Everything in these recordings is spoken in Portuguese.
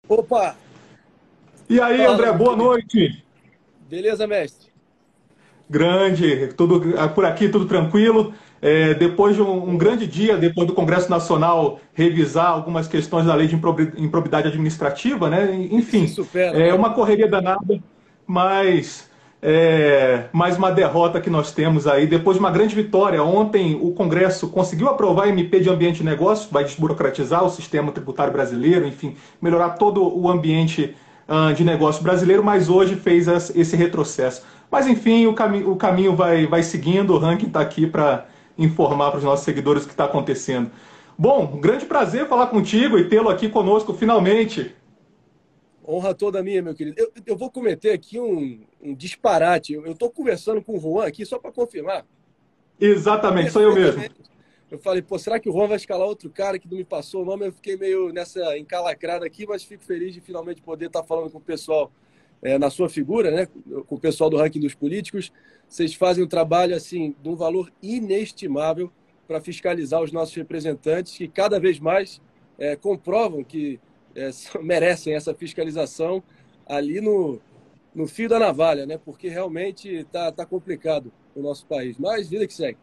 Opa! E aí, Fala, André, meu boa querido. noite. Beleza, mestre? Grande, tudo por aqui, tudo tranquilo. Depois de um Boa. grande dia, depois do Congresso Nacional revisar algumas questões da lei de improbidade administrativa, né? Que se Enfim, supera, é né? uma correria danada, mas mais uma derrota que nós temos aí. Depois de uma grande vitória, ontem o Congresso conseguiu aprovar a MP de Ambiente e Negócios, vai desburocratizar o sistema tributário brasileiro, enfim, melhorar todo o ambiente de negócio brasileiro, mas hoje fez esse retrocesso. Mas enfim, o caminho vai seguindo, o ranking está aqui para informar para os nossos seguidores o que está acontecendo. Bom, um grande prazer falar contigo e tê-lo aqui conosco finalmente. Honra toda minha, meu querido. Eu vou cometer aqui um disparate. Eu estou conversando com o Juan aqui só para confirmar Exatamente, sou eu mesmo. perfeitamente. Eu falei, pô, será que o Juan vai escalar outro cara que não me passou o nome? Eu fiquei meio nessa encalacrada aqui, mas fico feliz de finalmente poder estar falando com o pessoal na sua figura, né? Com o pessoal do ranking dos políticos. Vocês fazem um trabalho assim de um valor inestimável para fiscalizar os nossos representantes, que cada vez mais comprovam que merecem essa fiscalização ali no fio da navalha, né? Porque realmente tá complicado o nosso país. Mas vida que segue.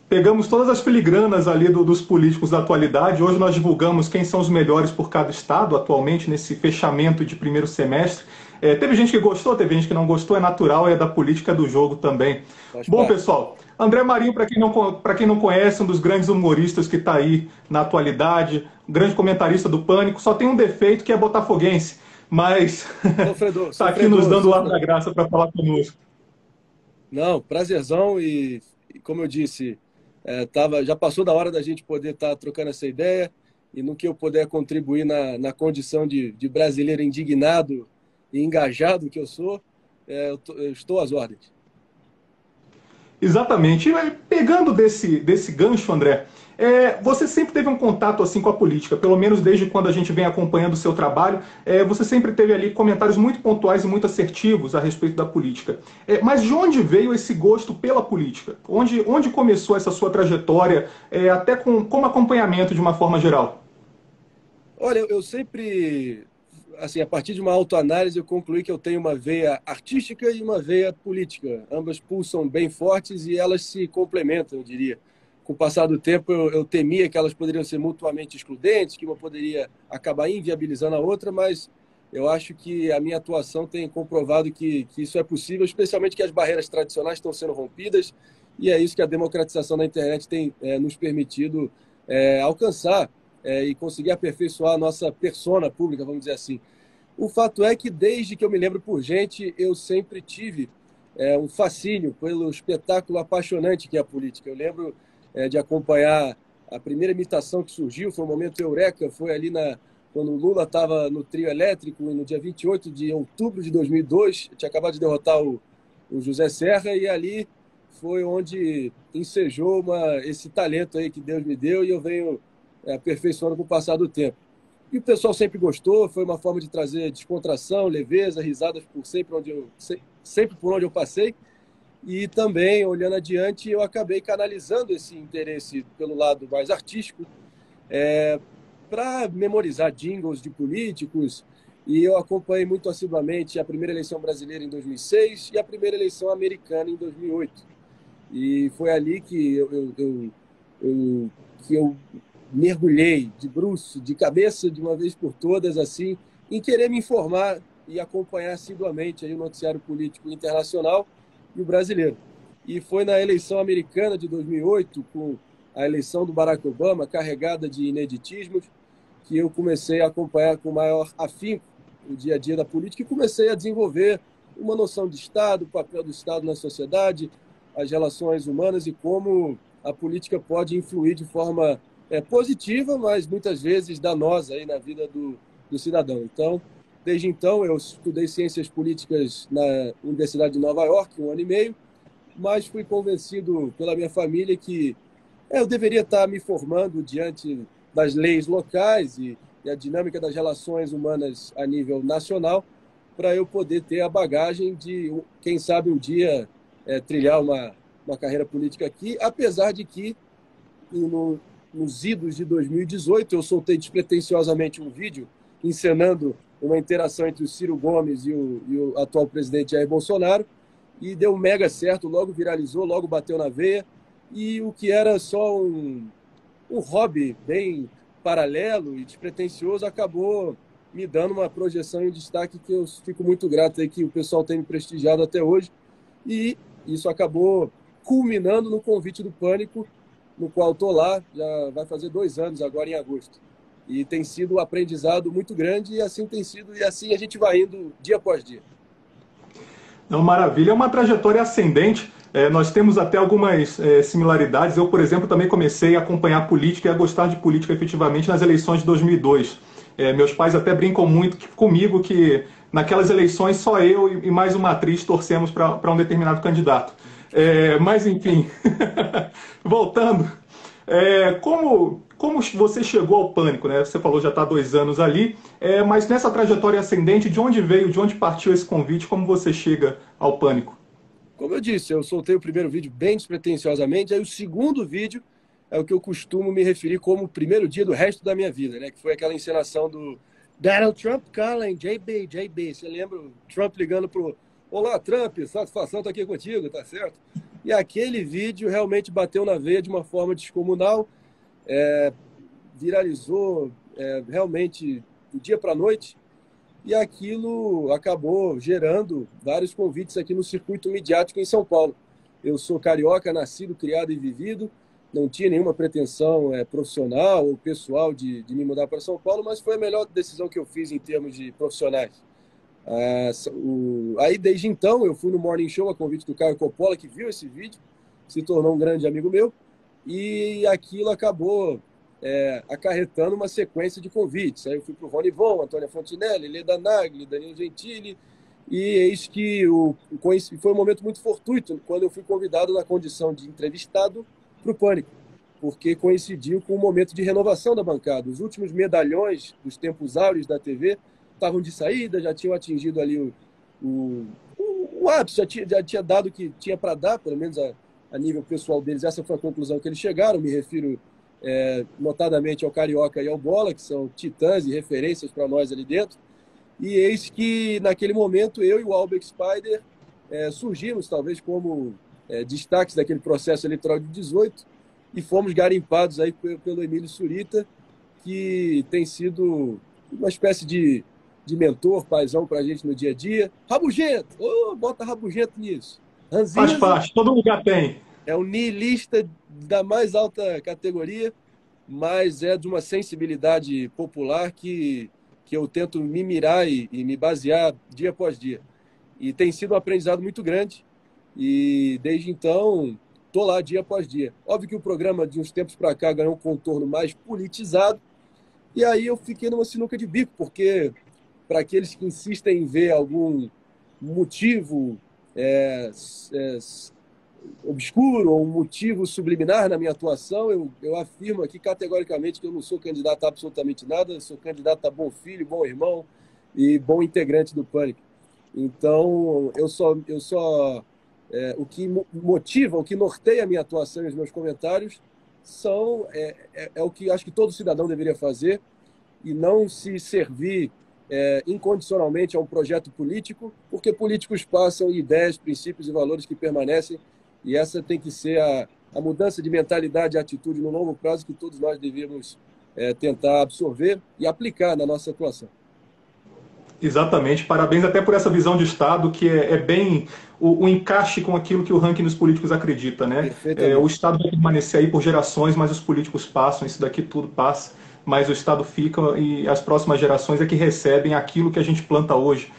Pegamos todas as filigranas ali dos políticos da atualidade. Hoje nós divulgamos quem são os melhores por cada estado atualmente nesse fechamento de primeiro semestre. Teve gente que gostou, teve gente que não gostou, é natural, é da política do jogo também. Faz Bom, parte. pessoal, André Marinho, para quem não conhece, um dos grandes humoristas que está aí na atualidade, um grande comentarista do Pânico, só tem um defeito que é botafoguense, mas Sofredor, está aqui nos sofredor, dando o ar da sofredor. graça para falar conosco. Não, prazerzão e como eu disse, já passou da hora da gente poder estar trocando essa ideia e no que eu puder contribuir na condição de brasileiro indignado e engajado que eu sou, eu estou às ordens. Exatamente. E pegando desse gancho, André, você sempre teve um contato assim com a política, pelo menos desde quando a gente vem acompanhando o seu trabalho, você sempre teve ali comentários muito pontuais e muito assertivos a respeito da política. Mas de onde veio esse gosto pela política? Onde começou essa sua trajetória, até como acompanhamento de uma forma geral? Olha, eu sempre, assim, a partir de uma autoanálise, eu concluí que eu tenho uma veia artística e uma veia política. Ambas pulsam bem fortes e elas se complementam, eu diria. Com o passar do tempo, eu temia que elas poderiam ser mutuamente excludentes, que uma poderia acabar inviabilizando a outra, mas eu acho que a minha atuação tem comprovado que isso é possível, especialmente que as barreiras tradicionais estão sendo rompidas, e é isso que a democratização da internet tem nos permitido alcançar e conseguir aperfeiçoar a nossa persona pública, vamos dizer assim. O fato é que, desde que eu me lembro por gente, eu sempre tive um fascínio pelo espetáculo apaixonante que é a política. Eu lembro de acompanhar a primeira imitação que surgiu, foi um momento eureka, foi ali quando o Lula estava no trio elétrico, no dia 28 de outubro de 2002, tinha acabado de derrotar o José Serra, e ali foi onde ensejou esse talento aí que Deus me deu, e eu venho aperfeiçoando com o passar do tempo. E o pessoal sempre gostou, foi uma forma de trazer descontração, leveza, risadas por sempre por onde eu passei. E também, olhando adiante, eu acabei canalizando esse interesse pelo lado mais artístico para memorizar jingles de políticos. E eu acompanhei muito assiduamente a primeira eleição brasileira em 2006 e a primeira eleição americana em 2008. E foi ali que eu mergulhei de bruço, de cabeça, de uma vez por todas, assim, em querer me informar e acompanhar assiduamente aí o noticiário político internacional e o brasileiro. E foi na eleição americana de 2008, com a eleição do Barack Obama, carregada de ineditismos, que eu comecei a acompanhar com maior afinco o dia a dia da política e comecei a desenvolver uma noção de Estado, o papel do Estado na sociedade, as relações humanas e como a política pode influir de forma positiva, mas muitas vezes danosa aí na vida do cidadão. Então, desde então, eu estudei ciências políticas na Universidade de Nova York, um ano e meio, mas fui convencido pela minha família que eu deveria estar me formando diante das leis locais e a dinâmica das relações humanas a nível nacional, para eu poder ter a bagagem de, quem sabe, um dia trilhar uma carreira política aqui, apesar de que no, nos idos de 2018 eu soltei despretensiosamente um vídeo encenando uma interação entre o Ciro Gomes e o atual presidente Jair Bolsonaro, e deu mega certo, logo viralizou, logo bateu na veia, e o que era só um hobby bem paralelo e despretensioso acabou me dando uma projeção e um destaque que eu fico muito grato aí, que o pessoal tem me prestigiado até hoje, e isso acabou culminando no convite do Pânico, no qual estou lá, já vai fazer 2 anos agora em agosto. E tem sido um aprendizado muito grande, e assim tem sido, e assim a gente vai indo dia após dia. Não, maravilha, é uma trajetória ascendente. Nós temos até algumas similaridades. Eu, por exemplo, também comecei a acompanhar política e a gostar de política efetivamente nas eleições de 2002. Meus pais até brincam muito comigo que naquelas eleições só eu e mais uma atriz torcemos para um determinado candidato. Mas, enfim, voltando, como você chegou ao Pânico, né? Você falou já está há 2 anos ali, mas nessa trajetória ascendente, de onde veio, de onde partiu esse convite, como você chega ao Pânico? Como eu disse, eu soltei o primeiro vídeo bem despretensiosamente, aí o segundo vídeo é o que eu costumo me referir como o primeiro dia do resto da minha vida, né? Que foi aquela encenação do Donald Trump calling, JB, JB. Você lembra o Trump ligando pro Olá, Trump, satisfação estar aqui contigo, tá certo? E aquele vídeo realmente bateu na veia de uma forma descomunal, viralizou realmente do dia para a noite, e aquilo acabou gerando vários convites aqui no circuito midiático em São Paulo. Eu sou carioca, nascido, criado e vivido, não tinha nenhuma pretensão profissional ou pessoal de me mudar para São Paulo, mas foi a melhor decisão que eu fiz em termos de profissionais. Aí, desde então, eu fui no Morning Show a convite do Caio Coppola, que viu esse vídeo, se tornou um grande amigo meu, e aquilo acabou acarretando uma sequência de convites. Aí eu fui para o Rony Von, Antônia Fontinelli, Leda Nagli, Danilo Gentili, e eis que foi um momento muito fortuito quando eu fui convidado na condição de entrevistado para o Pânico, porque coincidiu com o momento de renovação da bancada. Os últimos medalhões dos tempos áureos da TV estavam de saída, já tinham atingido ali o ápice, já tinha dado o que tinha para dar, pelo menos a nível pessoal deles. Essa foi a conclusão que eles chegaram. Me refiro notadamente ao Carioca e ao Bola, que são titãs e referências para nós ali dentro. E eis que, naquele momento, eu e o Albert Spider surgimos, talvez, como destaques daquele processo eleitoral de 18, e fomos garimpados aí pelo Emílio Surita, que tem sido uma espécie de mentor, paizão para a gente no dia a dia. Rabugento! Bota rabugento nisso. Ranzinza, faz parte, todo lugar tem. É um niilista da mais alta categoria, mas é de uma sensibilidade popular que eu tento me mirar e me basear dia após dia. E tem sido um aprendizado muito grande, e desde então estou lá dia após dia. Óbvio que o programa, de uns tempos para cá, ganhou um contorno mais politizado, e aí eu fiquei numa sinuca de bico, porque para aqueles que insistem em ver algum motivo obscuro ou um motivo subliminar na minha atuação, eu afirmo aqui categoricamente que eu não sou candidato a absolutamente nada, eu sou candidato a bom filho, bom irmão e bom integrante do Pânico. Então, o que motiva, o que norteia a minha atuação e os meus comentários é o que acho que todo cidadão deveria fazer, e não se servir incondicionalmente a um projeto político, porque políticos passam ideias, princípios e valores que permanecem, e essa tem que ser a mudança de mentalidade e atitude no longo prazo que todos nós devemos tentar absorver e aplicar na nossa atuação. Exatamente, parabéns até por essa visão de Estado, que é bem o encaixe com aquilo que o ranking dos políticos acredita, né? O Estado vai permanecer aí por gerações, mas os políticos passam, isso daqui tudo passa, mas o Estado fica e as próximas gerações é que recebem aquilo que a gente planta hoje.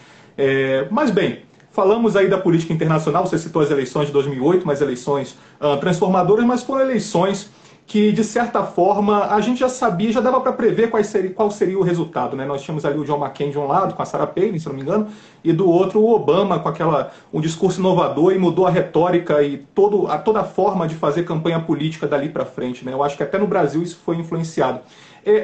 Mas bem, falamos aí da política internacional, você citou as eleições de 2008, mas eleições transformadoras, mas foram eleições que, de certa forma, a gente já sabia, já dava para prever qual seria o resultado, né? Nós tínhamos ali o John McCain de um lado, com a Sarah Palin, se não me engano, e do outro o Obama, com um discurso inovador, e mudou a retórica e toda a forma de fazer campanha política dali para frente, né? Eu acho que até no Brasil isso foi influenciado.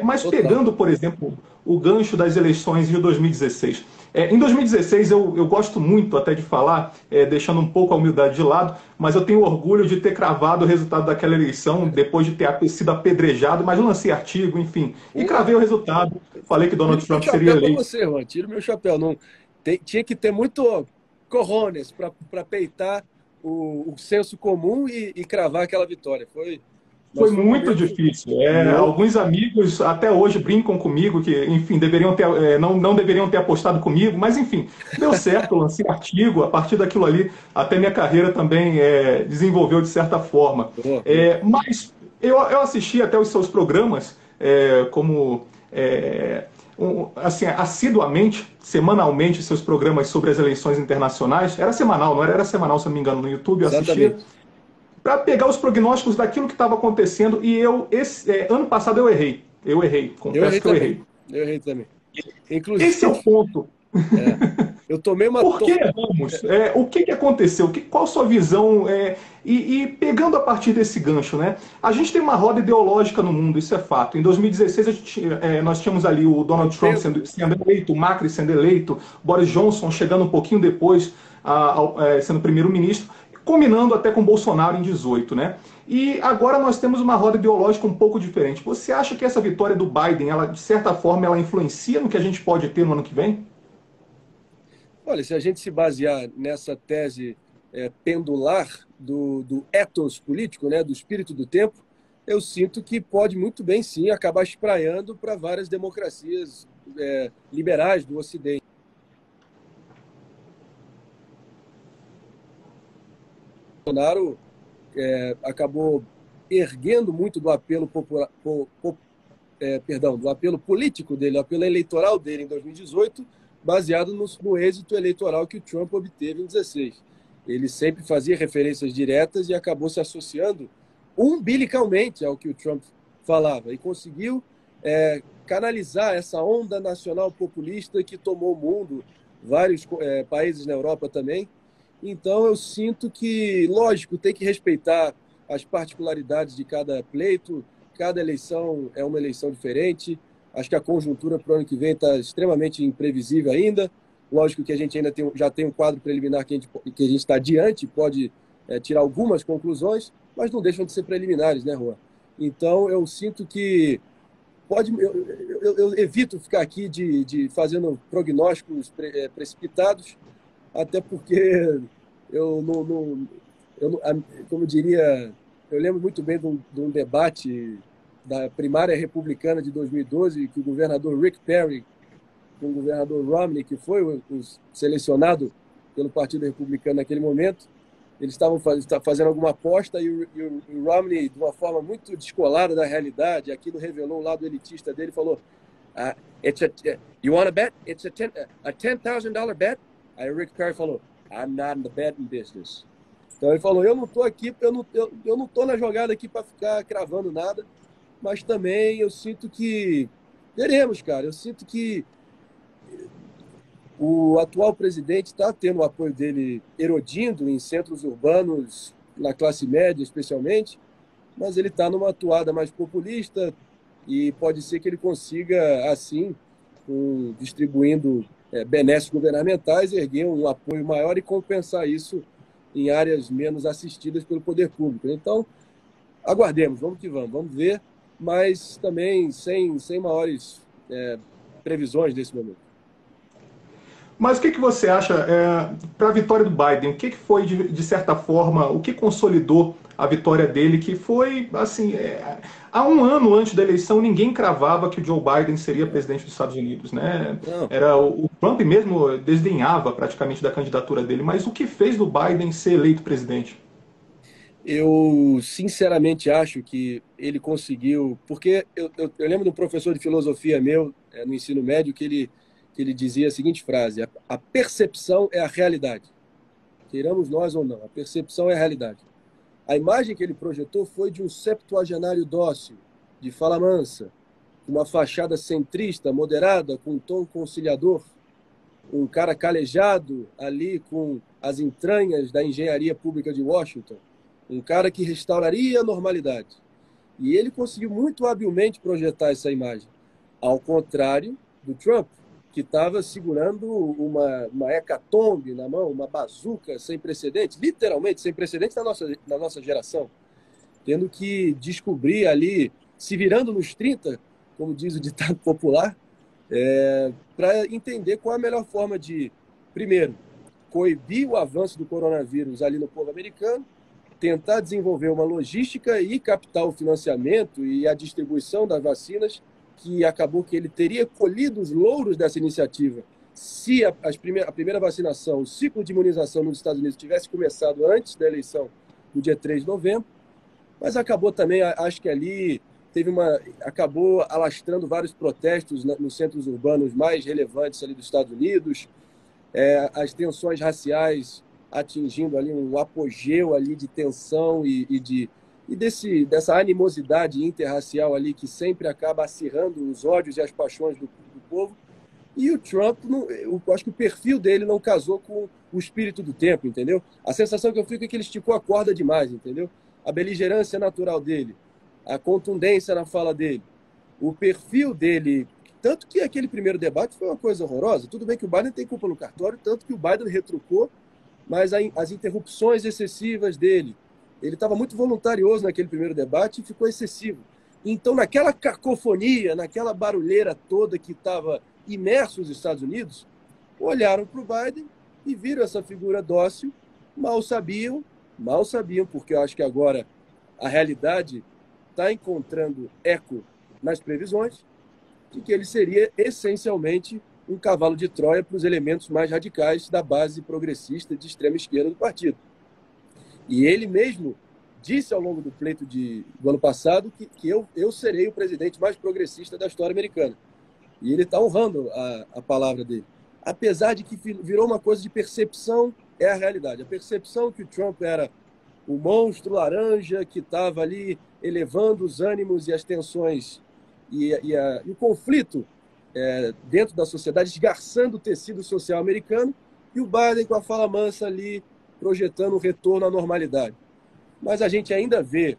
Mas Total. pegando, por exemplo, o gancho das eleições de 2016. Em 2016, eu gosto muito até de falar, deixando um pouco a humildade de lado, mas eu tenho orgulho de ter cravado o resultado daquela eleição, depois de ter sido apedrejado, mas eu lancei artigo, enfim, e Pô, cravei o resultado. Falei que Donald tiro meu Trump seria chapéu para eleito. você, Juan. Tiro meu chapéu. Não, tinha que ter muito cojones para peitar o senso comum e cravar aquela vitória. Foi Mas foi um muito momento difícil. louco. Alguns amigos até hoje brincam comigo que, enfim, deveriam ter, não deveriam ter apostado comigo, mas enfim, deu certo, eu lancei artigo, a partir daquilo ali, até minha carreira também desenvolveu de certa forma. Boa, boa. Mas eu assisti até os seus programas como assim, assiduamente, semanalmente, seus programas sobre as eleições internacionais. Era semanal, não era? Era semanal, se não me engano, no YouTube, eu assistia Exatamente. para pegar os prognósticos daquilo que estava acontecendo. E ano passado eu errei. Eu errei, Eu confesso errei que eu também. errei. Eu errei também. Esse é Inclusive, o ponto. é, eu tomei uma Por que tor... erramos? O que aconteceu? Qual a sua visão? E pegando a partir desse gancho, né? A gente tem uma roda ideológica no mundo, isso é fato. Em 2016, nós tínhamos ali o É o Donald Trump pêndulo. sendo eleito, o Macri sendo eleito, Boris Johnson chegando um pouquinho depois, sendo primeiro-ministro, combinando até com Bolsonaro em 18, né? E agora nós temos uma roda ideológica um pouco diferente. Você acha que essa vitória do Biden, ela, de certa forma, ela influencia no que a gente pode ter no ano que vem? Olha, se a gente se basear nessa tese pendular do ethos político, né, do espírito do tempo, eu sinto que pode muito bem, sim, acabar espraiando para várias democracias liberais do Ocidente. Bolsonaro acabou erguendo muito do apelo popular, do apelo político dele, do apelo eleitoral dele em 2018, baseado no êxito eleitoral que o Trump obteve em 16. Ele sempre fazia referências diretas e acabou se associando umbilicalmente ao que o Trump falava e conseguiu canalizar essa onda nacional populista que tomou o mundo, vários países na Europa também. Então eu sinto que, lógico, tem que respeitar as particularidades de cada pleito, cada eleição é uma eleição diferente. Acho que a conjuntura para o ano que vem está extremamente imprevisível ainda. Lógico que a gente ainda já tem um quadro preliminar que a gente está diante, pode tirar algumas conclusões, mas não deixam de ser preliminares, né, Juan? Então, eu sinto que eu evito ficar aqui de fazendo prognósticos precipitados, até porque eu não como eu diria, eu lembro muito bem de um debate da primária republicana de 2012, que o governador Rick Perry, com o governador Romney, que foi o selecionado pelo Partido Republicano naquele momento, eles estavam fazendo alguma aposta e o Romney, de uma forma muito descolada da realidade, aquilo revelou o lado elitista dele, falou: you want to bet? It's a $10,000 bet? Aí o Rick Perry falou: I'm not in the betting business. Então ele falou: eu não estou aqui, eu não estou na jogada aqui para ficar cravando nada, mas também eu sinto que veremos, cara. Eu sinto que o atual presidente está tendo o apoio dele erodindo em centros urbanos, na classe média especialmente, mas ele está numa atuada mais populista e pode ser que ele consiga, assim, distribuindo benesses governamentais, erguer um apoio maior e compensar isso em áreas menos assistidas pelo poder público. Então, aguardemos, vamos que vamos ver, mas também sem maiores previsões nesse momento. Mas o que você acha para a vitória do Biden? O que foi, de certa forma, o que consolidou a vitória dele? Que foi, assim, há um ano antes da eleição, ninguém cravava que o Joe Biden seria presidente dos Estados Unidos, né? Não, O Trump mesmo desdenhava praticamente da candidatura dele. Mas o que fez do Biden ser eleito presidente? eu sinceramente acho que ele conseguiu, porque eu lembro de um professor de filosofia meu no ensino médio que ele dizia a seguinte frase: a percepção é a realidade, queiramos nós ou não, a percepção é a realidade. A imagem que ele projetou foi de um septuagenário dócil, de fala mansa, uma fachada centrista, moderada, com um tom conciliador, um cara calejado ali com as entranhas da engenharia pública de Washington, um cara que restauraria a normalidade. E ele conseguiu muito habilmente projetar essa imagem, ao contrário do Trump, que estava segurando uma hecatombe na mão, uma bazuca sem precedentes, literalmente sem precedentes na nossa geração, tendo que descobrir ali, se virando nos 30, como diz o ditado popular, para entender qual a melhor forma de, primeiro, coibir o avanço do coronavírus ali no povo americano, tentar desenvolver uma logística e captar o financiamento e a distribuição das vacinas, que acabou que ele teria colhido os louros dessa iniciativa se a primeira vacinação, o ciclo de imunização nos Estados Unidos tivesse começado antes da eleição, no dia 3 de novembro, mas acabou também, acho que ali acabou alastrando vários protestos nos centros urbanos mais relevantes ali dos Estados Unidos, as tensões raciais atingindo ali um apogeu ali de tensão dessa animosidade interracial ali que sempre acaba acirrando os ódios e as paixões do povo. E o Trump, eu acho que o perfil dele não casou com o espírito do tempo, entendeu? A sensação que eu fico é que ele esticou a corda demais, entendeu? A beligerância natural dele, a contundência na fala dele, o perfil dele, tanto que aquele primeiro debate foi uma coisa horrorosa. Tudo bem que o Biden tem culpa no cartório, tanto que o Biden retrucou, mas as interrupções excessivas dele, ele estava muito voluntarioso naquele primeiro debate e ficou excessivo. Então, naquela cacofonia, naquela barulheira toda que estava imerso os Estados Unidos, olharam para o Biden e viram essa figura dócil, mal sabiam, porque eu acho que agora a realidade está encontrando eco nas previsões de que ele seria essencialmente um cavalo de Troia para os elementos mais radicais da base progressista de extrema esquerda do partido. E ele mesmo disse ao longo do pleito do ano passado que eu serei o presidente mais progressista da história americana. E ele está honrando a palavra dele. Apesar de que virou uma coisa de percepção, é a realidade. A percepção que o Trump era o monstro laranja que estava ali elevando os ânimos e as tensões e o conflito dentro da sociedade, esgarçando o tecido social americano, e o Biden com a fala mansa ali, projetando um retorno à normalidade. Mas a gente ainda vê,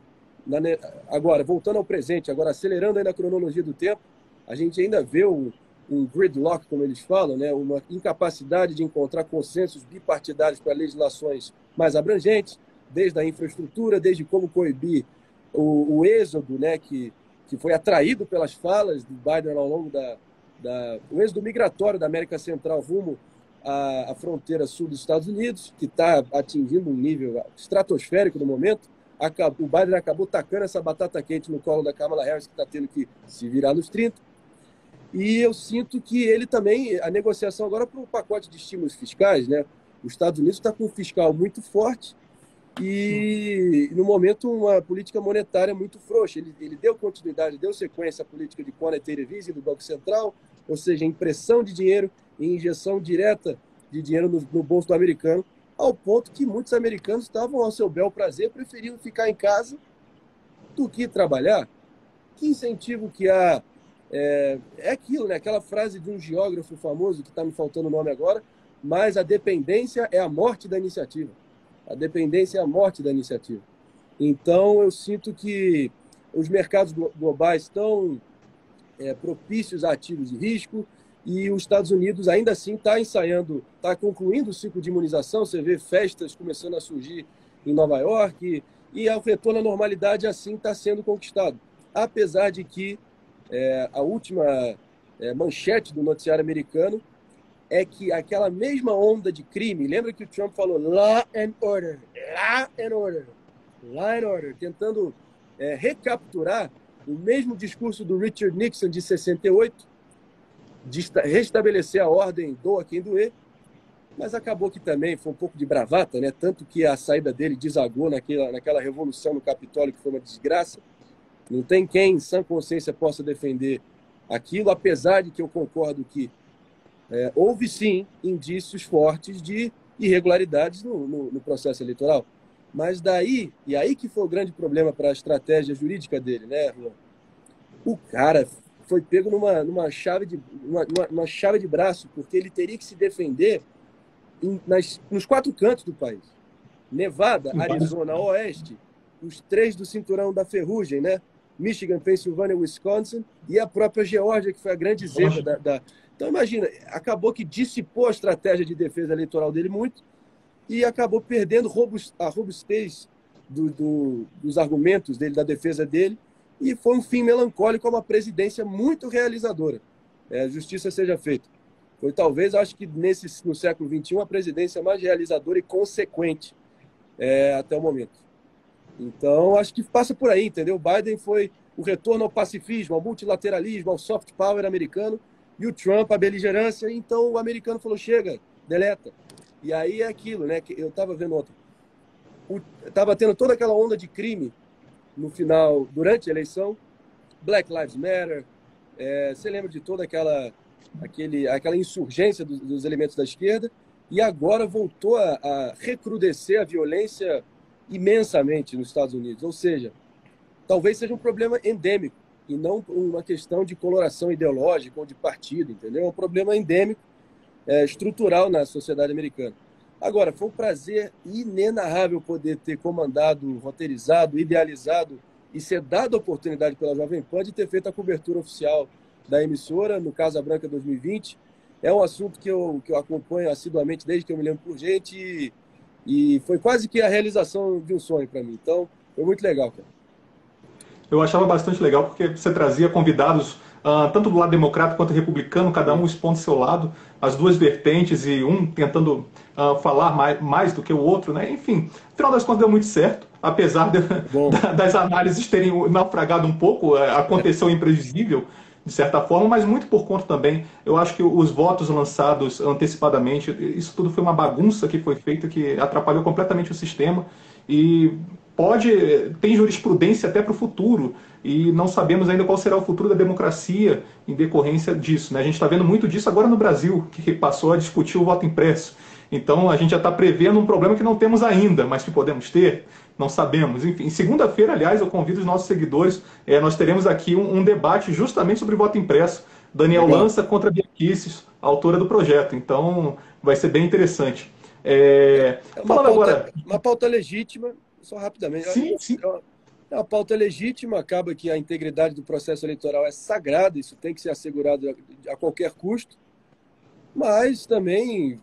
agora, voltando ao presente, agora acelerando ainda a cronologia do tempo, a gente ainda vê um gridlock, como eles falam, né? Uma incapacidade de encontrar consensos bipartidários para legislações mais abrangentes, desde a infraestrutura, desde como coibir o êxodo, né? que foi atraído pelas falas do Biden ao longo o êxodo migratório da América Central rumo à fronteira sul dos Estados Unidos, que está atingindo um nível estratosférico no momento. O Biden acabou tacando essa batata quente no colo da Kamala Harris, que está tendo que se virar nos 30. E eu sinto que ele também, a negociação agora para o pacote de estímulos fiscais, né? Os Estados Unidos está com um fiscal muito forte e, no momento, uma política monetária muito frouxa. Ele deu continuidade, deu sequência à política de quantitative easing do Banco Central, ou seja, impressão de dinheiro e injeção direta de dinheiro no bolso do americano, ao ponto que muitos americanos estavam ao seu bel prazer, preferindo ficar em casa do que trabalhar. Que incentivo que há? É aquilo, né? Aquela frase de um geógrafo famoso, que está me faltando o nome agora, mas a dependência é a morte da iniciativa. A dependência é a morte da iniciativa. Então, eu sinto que os mercados globais estão propícios a ativos de risco e os Estados Unidos ainda assim está concluindo o ciclo de imunização. Você vê festas começando a surgir em Nova York e o retorno à normalidade assim está sendo conquistado. Apesar de que a última manchete do noticiário americano é que aquela mesma onda de crime, lembra que o Trump falou law and order, tentando recapturar o mesmo discurso do Richard Nixon de 68, de restabelecer a ordem, doa quem doer, mas acabou que também foi um pouco de bravata, né? Tanto que a saída dele desagou naquela revolução no Capitólio, que foi uma desgraça. Não tem quem, em sã consciência, possa defender aquilo, apesar de que eu concordo que houve, sim, indícios fortes de irregularidades no processo eleitoral. Mas aí que foi o grande problema para a estratégia jurídica dele, né, Juan? O cara foi pego numa chave de braço, porque ele teria que se defender nos 4 cantos do país. Nevada, Arizona, Oeste, os 3 do Cinturão da Ferrugem, né? Michigan, Pensilvânia, Wisconsin, e a própria Geórgia, que foi a grande zebra da... Então, imagina, acabou que dissipou a estratégia de defesa eleitoral dele muito e acabou perdendo a robustez dos argumentos dele, da defesa dele, e foi um fim melancólico a uma presidência muito realizadora. Justiça seja feita. Foi talvez, acho que no século XXI, a presidência mais realizadora e consequente até o momento. Então, acho que passa por aí, entendeu? Biden foi o retorno ao pacifismo, ao multilateralismo, ao soft power americano, e o Trump, a beligerância. Então, o americano falou, chega, deleta. E aí é aquilo, né? Que eu estava vendo ontem. Estava tendo toda aquela onda de crime no final, durante a eleição. Black Lives Matter. Você lembra de toda aquela insurgência dos elementos da esquerda. E agora voltou a recrudescer a violência imensamente nos Estados Unidos. Ou seja, talvez seja um problema endêmico e não uma questão de coloração ideológica ou de partido, entendeu? É um problema endêmico, estrutural na sociedade americana. Agora, foi um prazer inenarrável poder ter comandado, roteirizado, idealizado e ser dado a oportunidade pela Jovem Pan de ter feito a cobertura oficial da emissora no Casa Branca 2020. É um assunto que eu acompanho assiduamente desde que eu me lembro por gente e foi quase que a realização de um sonho para mim. Então, foi muito legal, cara. Eu achava bastante legal porque você trazia convidados tanto do lado democrata quanto republicano, cada um expondo seu lado, as duas vertentes e um tentando falar mais do que o outro, né? Enfim, no final das contas deu muito certo, apesar das análises terem naufragado um pouco, aconteceu imprevisível, de certa forma, mas muito por conta também, eu acho que os votos lançados antecipadamente, isso tudo foi uma bagunça que foi feita, que atrapalhou completamente o sistema e tem jurisprudência até para o futuro e não sabemos ainda qual será o futuro da democracia em decorrência disso, né? A gente está vendo muito disso agora no Brasil, que passou a discutir o voto impresso. Então a gente já está prevendo um problema que não temos ainda, mas que podemos ter, não sabemos. Enfim, segunda-feira, aliás, eu convido os nossos seguidores, nós teremos aqui um debate justamente sobre voto impresso. Daniel Lança contra Bia Kicis, autora do projeto. Então vai ser bem interessante. Uma pauta legítima, só rapidamente. Sim. É uma pauta legítima, acaba que a integridade do processo eleitoral é sagrada, isso tem que ser assegurado a qualquer custo, mas também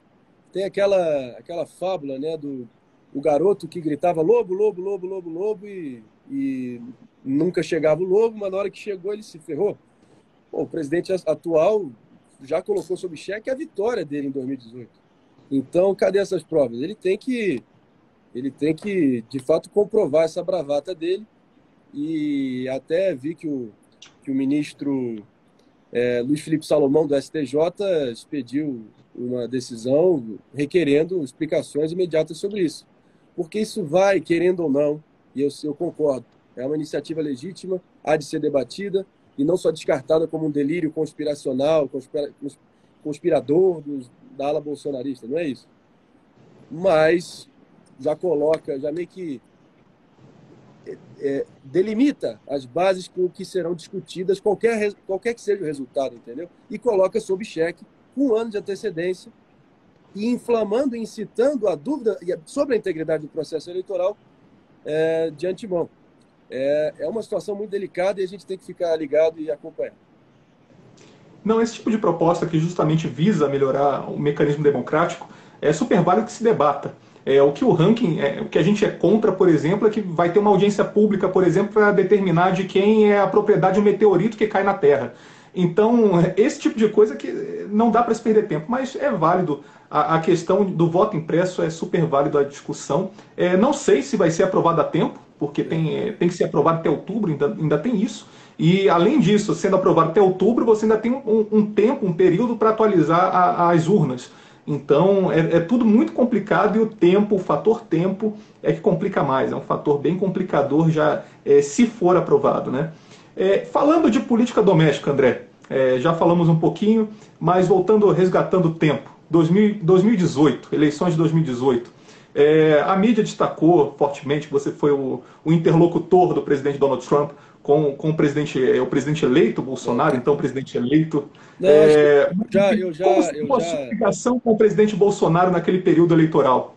tem aquela fábula, né, do garoto que gritava lobo, lobo, lobo, lobo, lobo e nunca chegava o lobo, mas na hora que chegou ele se ferrou. Bom, o presidente atual já colocou sob xeque a vitória dele em 2018. Então, cadê essas provas? Ele tem que, de fato, comprovar essa bravata dele. E até vi que o ministro Luiz Felipe Salomão, do STJ, expediu uma decisão requerendo explicações imediatas sobre isso. Porque isso vai, querendo ou não, e eu concordo, é uma iniciativa legítima, há de ser debatida, e não só descartada como um delírio conspiracional, conspirador da ala bolsonarista, não é isso. Mas já meio que delimita as bases com que serão discutidas, qualquer que seja o resultado, entendeu? E coloca sob xeque, com um ano de antecedência, e inflamando e incitando a dúvida sobre a integridade do processo eleitoral de antemão. É uma situação muito delicada e a gente tem que ficar ligado e acompanhar. Não, esse tipo de proposta que justamente visa melhorar o mecanismo democrático é super válido que se debata. O que o ranking, o que a gente é contra, por exemplo, é que vai ter uma audiência pública, por exemplo, para determinar de quem é a propriedade de um meteorito que cai na Terra. Então, esse tipo de coisa que não dá para se perder tempo, mas é válido. A questão do voto impresso é super válido a discussão. Não sei se vai ser aprovado a tempo, porque tem que ser aprovado até outubro, ainda tem isso. E, além disso, sendo aprovado até outubro, você ainda tem um período para atualizar as urnas. Então, é tudo muito complicado e o fator tempo é que complica mais. É um fator bem complicador já se for aprovado, né? Falando de política doméstica, André, já falamos um pouquinho, mas resgatando o tempo. 2018, eleições de 2018. A mídia destacou fortemente que você foi o interlocutor do presidente Donald Trump com o presidente eleito Bolsonaro, então o presidente eleito. Como foi a sua ligação com o presidente Bolsonaro naquele período eleitoral?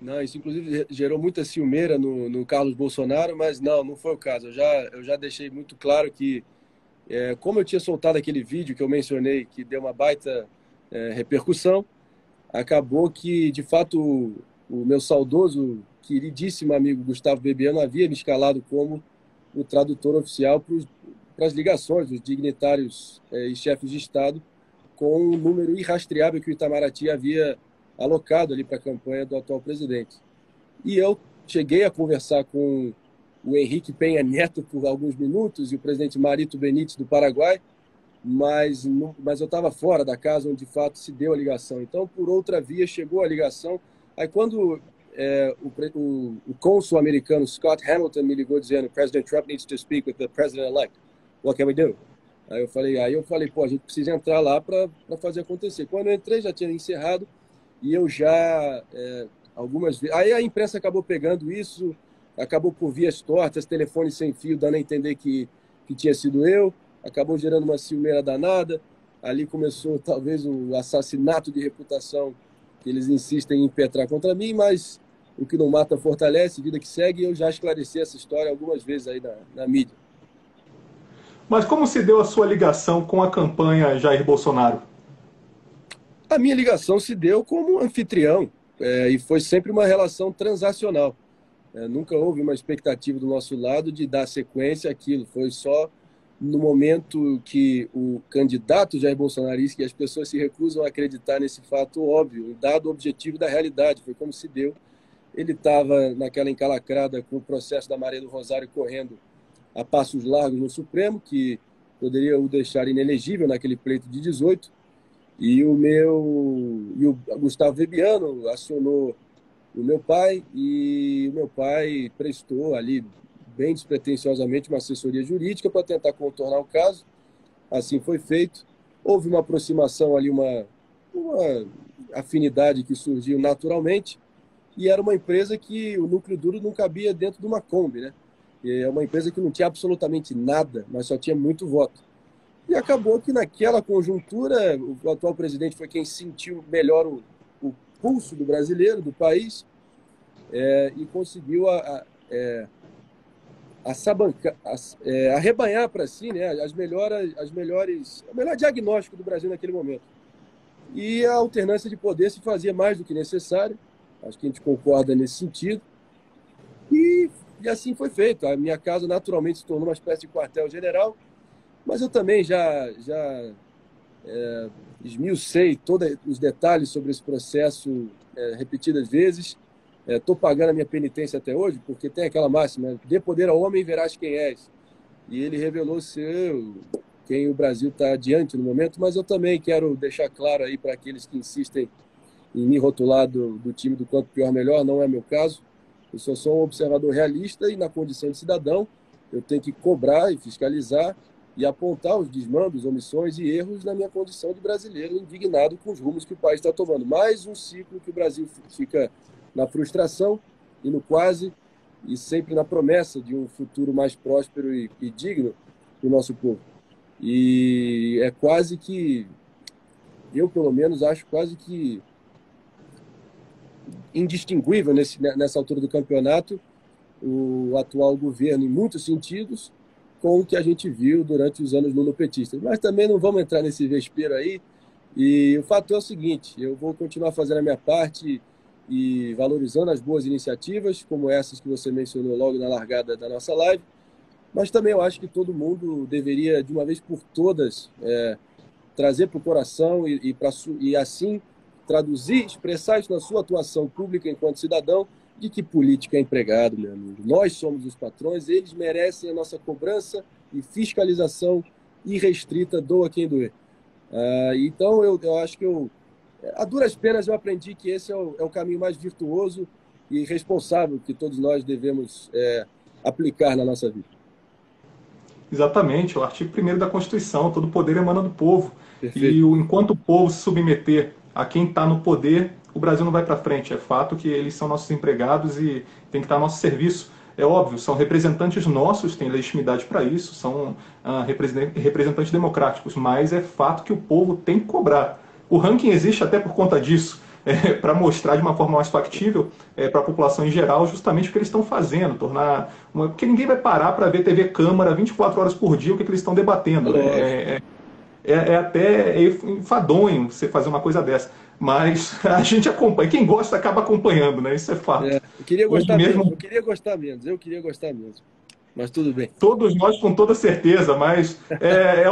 Não, isso inclusive gerou muita ciumeira no Carlos Bolsonaro, mas não foi o caso. Eu já deixei muito claro que, como eu tinha soltado aquele vídeo que eu mencionei, que deu uma baita repercussão, acabou que, de fato, o meu saudoso, queridíssimo amigo Gustavo Bebiano havia me escalado como o tradutor oficial para as ligações dos dignitários e chefes de Estado com um número irrastreável que o Itamaraty havia alocado ali para a campanha do atual presidente. E eu cheguei a conversar com o Henrique Penha Neto por alguns minutos e o presidente Marito Benítez do Paraguai, mas eu estava fora da casa onde de fato se deu a ligação. Então, por outra via, chegou a ligação. Aí, quando o cônsul americano Scott Hamilton me ligou dizendo: President Trump needs to speak with the president-elect. What can we do? Aí eu falei, pô, a gente precisa entrar lá para fazer acontecer. Quando eu entrei, já tinha encerrado e eu já algumas vezes. Aí a imprensa acabou pegando isso, acabou por vias tortas, telefone sem fio, dando a entender que tinha sido eu. Acabou gerando uma ciumeira danada. Ali começou talvez o assassinato de reputação que eles insistem em impetrar contra mim, mas o que não mata fortalece, vida que segue, e eu já esclareci essa história algumas vezes aí na mídia. Mas como se deu a sua ligação com a campanha Jair Bolsonaro? A minha ligação se deu como anfitrião, e foi sempre uma relação transacional. Nunca houve uma expectativa do nosso lado de dar sequência àquilo, foi só no momento que o candidato Jair Bolsonaro disse que as pessoas se recusam a acreditar nesse fato óbvio, um dado objetivo da realidade, foi como se deu. Ele estava naquela encalacrada com o processo da Maria do Rosário correndo a passos largos no Supremo, que poderia o deixar inelegível naquele pleito de 18, e o Gustavo Bebiano acionou o meu pai, e o meu pai prestou ali bem despretensiosamente uma assessoria jurídica para tentar contornar o caso. Assim foi feito. Houve uma aproximação ali, uma afinidade que surgiu naturalmente, e era uma empresa que o núcleo duro não cabia dentro de uma Kombi, né? É uma empresa que não tinha absolutamente nada, mas só tinha muito voto. E acabou que naquela conjuntura, o atual presidente foi quem sentiu melhor o pulso do brasileiro, do país, e conseguiu arrebanhar para si, né, o melhor diagnóstico do Brasil naquele momento. E a alternância de poder se fazia mais do que necessária, acho que a gente concorda nesse sentido, e assim foi feito. A minha casa naturalmente se tornou uma espécie de quartel-general, mas eu também já esmiucei todos os detalhes sobre esse processo repetidas vezes. Estou pagando a minha penitência até hoje, porque tem aquela máxima: dê poder ao homem e verás quem és. E ele revelou ser quem o Brasil está diante no momento, mas eu também quero deixar claro aí para aqueles que insistem em me rotular do time do quanto pior melhor, não é meu caso. Eu só sou um observador realista e, na condição de cidadão, eu tenho que cobrar e fiscalizar e apontar os desmandos, omissões e erros na minha condição de brasileiro indignado com os rumos que o país está tomando. Mais um ciclo que o Brasil fica na frustração e no quase, e sempre na promessa de um futuro mais próspero e digno para o nosso povo. E é quase que, eu pelo menos acho quase que indistinguível nessa altura do campeonato o atual governo, em muitos sentidos, com o que a gente viu durante os anos lulopetistas. Mas também não vamos entrar nesse vespeiro aí. E o fato é o seguinte: eu vou continuar fazendo a minha parte e valorizando as boas iniciativas, como essas que você mencionou logo na largada da nossa live, mas também eu acho que todo mundo deveria, de uma vez por todas, trazer para o coração e assim traduzir, expressar isso na sua atuação pública enquanto cidadão, de que política é empregado, meu amigo. Nós somos os patrões, eles merecem a nossa cobrança e fiscalização irrestrita, doa quem doer. Então, eu acho que a duras penas eu aprendi que esse é o caminho mais virtuoso e responsável que todos nós devemos aplicar na nossa vida. Exatamente, o artigo 1º da Constituição: todo poder emana do povo. Perfeito. E enquanto o povo se submeter a quem está no poder, o Brasil não vai para frente. É fato que eles são nossos empregados e tem que estar a nosso serviço. É óbvio, são representantes nossos, têm legitimidade para isso, são representantes democráticos, mas é fato que o povo tem que cobrar. O ranking existe até por conta disso. para mostrar de uma forma mais factível para a população em geral justamente o que eles estão fazendo, porque ninguém vai parar para ver TV Câmara 24 horas por dia o que eles estão É debatendo, lógico. né? É até enfadonho você fazer uma coisa dessa. Mas a gente acompanha. Quem gosta acaba acompanhando, né? Isso é fato. Eu queria Hoje gostar menos, eu mesmo, queria gostar menos, eu queria gostar menos. Mas tudo bem. todos nós com toda certeza, mas é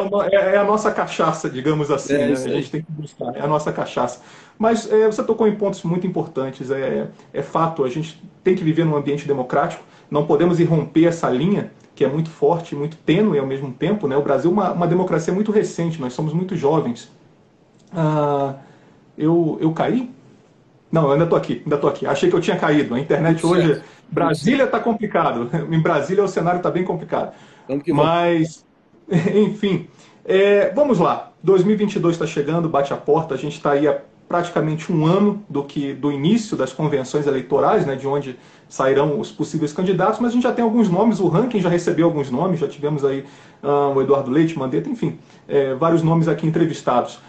a nossa cachaça, digamos assim, É né? isso A aí. gente tem que buscar, é a nossa cachaça. Mas você tocou em pontos muito importantes. É fato, a gente tem que viver num ambiente democrático, não podemos irromper essa linha, que é muito forte, muito tênue ao mesmo tempo, né? O Brasil é uma democracia muito recente, nós somos muito jovens. Ah, eu caí? Não, eu ainda estou aqui, ainda estou aqui. Achei que eu tinha caído. A Tudo internet hoje, certo. Tudo Brasília certo. está complicado. Em Brasília o cenário está bem complicado. Vamos que vamos. Mas, enfim, vamos lá. 2022 está chegando, bate a porta. A gente está aí há praticamente um ano do início das convenções eleitorais, né, de onde sairão os possíveis candidatos. Mas a gente já tem alguns nomes. O ranking já recebeu alguns nomes. Já tivemos aí o Eduardo Leite, Mandetta, enfim, vários nomes aqui entrevistados.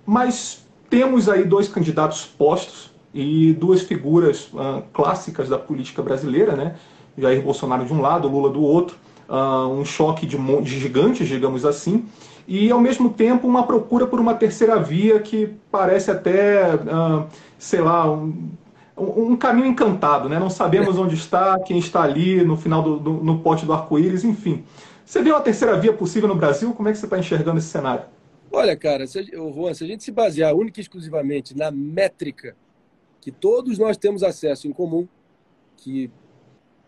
Mas temos aí dois candidatos postos e duas figuras clássicas da política brasileira, né? Jair Bolsonaro de um lado, Lula do outro, um choque de gigantes, digamos assim, e ao mesmo tempo uma procura por uma terceira via que parece até, sei lá, um caminho encantado, né? Não sabemos onde está, quem está ali no final no pote do arco-íris, enfim. Você vê uma terceira via possível no Brasil? Como é que você está enxergando esse cenário? Olha, cara, Juan, se a gente se basear única e exclusivamente na métrica que todos nós temos acesso em comum, que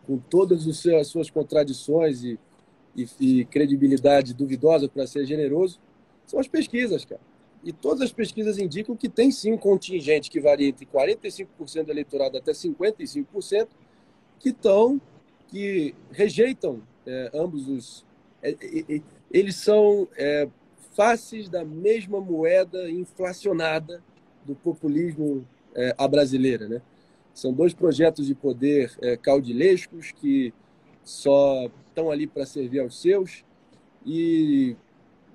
com todas as suas contradições e credibilidade duvidosa, para ser generoso, são as pesquisas, cara. E todas as pesquisas indicam que tem sim um contingente que varia entre 45% do eleitorado até 55% que rejeitam ambos os. Eles são faces da mesma moeda inflacionada do populismo à brasileira, né? São dois projetos de poder caudilescos que só estão ali para servir aos seus. E,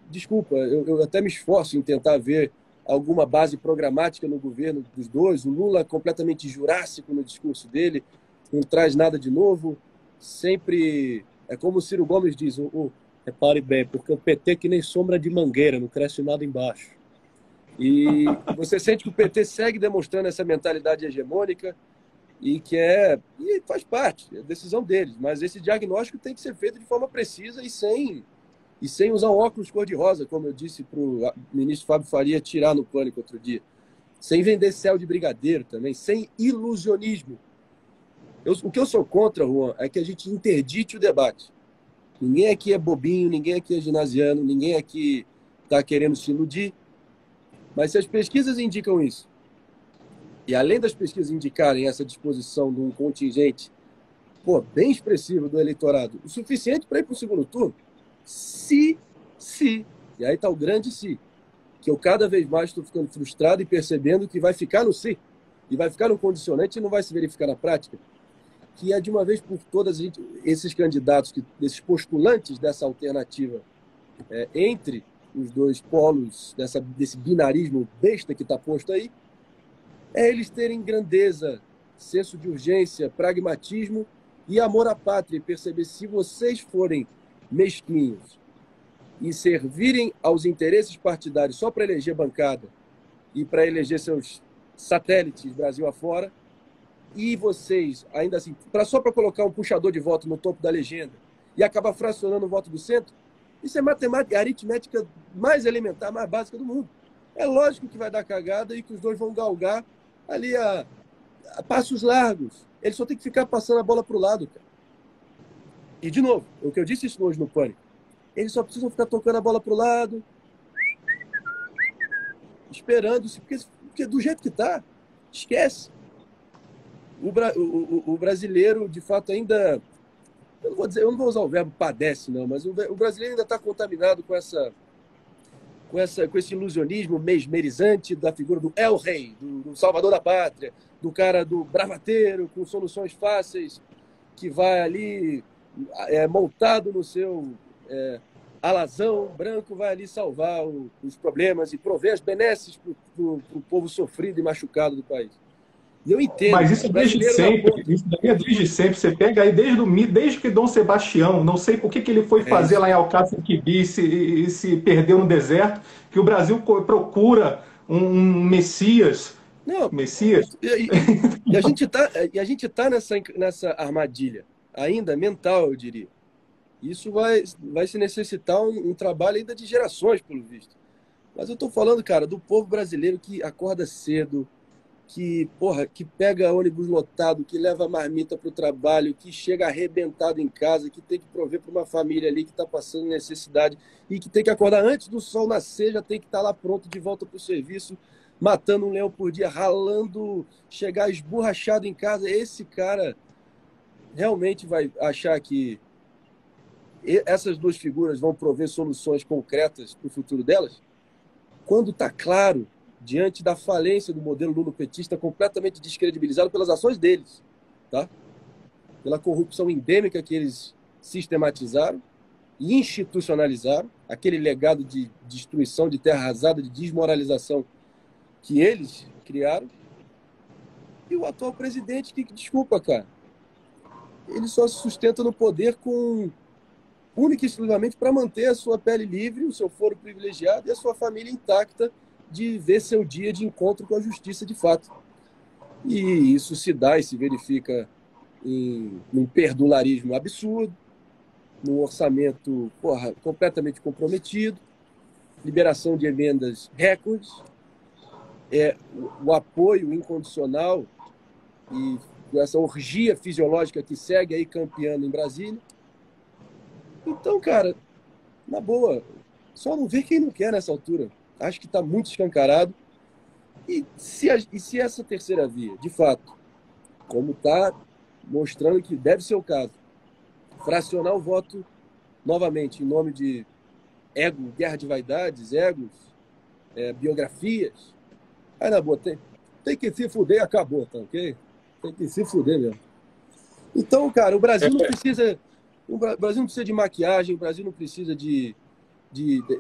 desculpa, eu até me esforço em tentar ver alguma base programática no governo dos dois. O Lula completamente jurássico no discurso dele, não traz nada de novo. Sempre é como o Ciro Gomes diz: repare bem, porque o PT é que nem sombra de mangueira, não cresce nada embaixo. E você sente que o PT segue demonstrando essa mentalidade hegemônica e faz parte, é a decisão deles, mas esse diagnóstico tem que ser feito de forma precisa e sem usar um óculos cor-de-rosa, como eu disse para o ministro Fábio Faria tirar no Pânico outro dia, sem vender céu de brigadeiro também, sem ilusionismo. O que eu sou contra, Juan, é que a gente interdite o debate. Ninguém aqui é bobinho, ninguém aqui é ginasiano, ninguém aqui está querendo se iludir, mas se as pesquisas indicam isso, e além das pesquisas indicarem essa disposição de um contingente bem expressivo do eleitorado, o suficiente para ir para o segundo turno, se, e aí está o grande se, que eu cada vez mais estou ficando frustrado e percebendo que vai ficar no se, e vai ficar no condicionante e não vai se verificar na prática, que é de uma vez por todas esses candidatos, esses postulantes dessa alternativa entre os dois polos, desse binarismo besta que está posto aí, eles terem grandeza, senso de urgência, pragmatismo e amor à pátria, e perceber se vocês forem mesquinhos e servirem aos interesses partidários só para eleger bancada e para eleger seus satélites Brasil afora, e vocês, ainda assim, só para colocar um puxador de voto no topo da legenda e acabar fracionando o voto do centro, isso é matemática, é a aritmética mais elementar, mais básica do mundo. É lógico que vai dar cagada e que os dois vão galgar ali a passos largos. Ele só tem que ficar passando a bola para o lado, cara. E, de novo, o que eu disse isso hoje no Pânico, eles só precisam ficar tocando a bola para o lado, esperando-se, porque do jeito que está, esquece. O brasileiro, de fato, ainda... eu não vou usar o verbo padece, não, mas o brasileiro ainda está contaminado com esse ilusionismo mesmerizante da figura do El Rei, do salvador da pátria, do cara do bravateiro, com soluções fáceis, que vai ali montado no seu alazão, branco, vai ali salvar os problemas e prover as benesses para o povo sofrido e machucado do país. E eu entendo, Mas cara, isso o é desde brasileiro na sempre, ponta. isso daí é desde sempre. Você pega aí desde que Dom Sebastião, não sei por que ele foi É fazer isso. lá em Alcácer Quibir e se perdeu no deserto, que o Brasil procura um Messias. Não, Messias? e a gente tá nessa armadilha, ainda mental, eu diria. Isso vai se necessitar um trabalho ainda de gerações, pelo visto. Mas eu tô falando, cara, do povo brasileiro que acorda cedo, que, porra, que pega ônibus lotado, que leva marmita para o trabalho, que chega arrebentado em casa, que tem que prover para uma família ali que está passando necessidade e que tem que acordar antes do sol nascer, já tem que estar lá pronto de volta para o serviço, matando um leão por dia, ralando, chegar esborrachado em casa. Esse cara realmente vai achar que essas duas figuras vão prover soluções concretas para o futuro delas? Quando está claro, diante da falência do modelo lulopetista, completamente descredibilizado pelas ações deles, tá? Pela corrupção endêmica que eles sistematizaram e institucionalizaram, aquele legado de destruição, de terra arrasada, de desmoralização que eles criaram, e o atual presidente que, desculpa, cara, ele só se sustenta no poder com única e exclusivamente para manter a sua pele livre, o seu foro privilegiado e a sua família intacta de ver seu dia de encontro com a justiça de fato. E isso se dá e se verifica num perdularismo absurdo, num orçamento, porra, completamente comprometido, liberação de emendas recordes, o apoio incondicional e essa orgia fisiológica que segue aí campeando em Brasília. Então, cara, na boa, só não vê quem não quer nessa altura. Acho que está muito escancarado. E se essa terceira via, de fato, como está mostrando que deve ser o caso, fracionar o voto novamente em nome de ego, guerra de vaidades, egos, biografias, aí na boa, tem que se fuder e acabou, tá ok? Tem que se fuder mesmo. Então, cara, o Brasil não precisa. O Brasil não precisa de maquiagem, o Brasil não precisa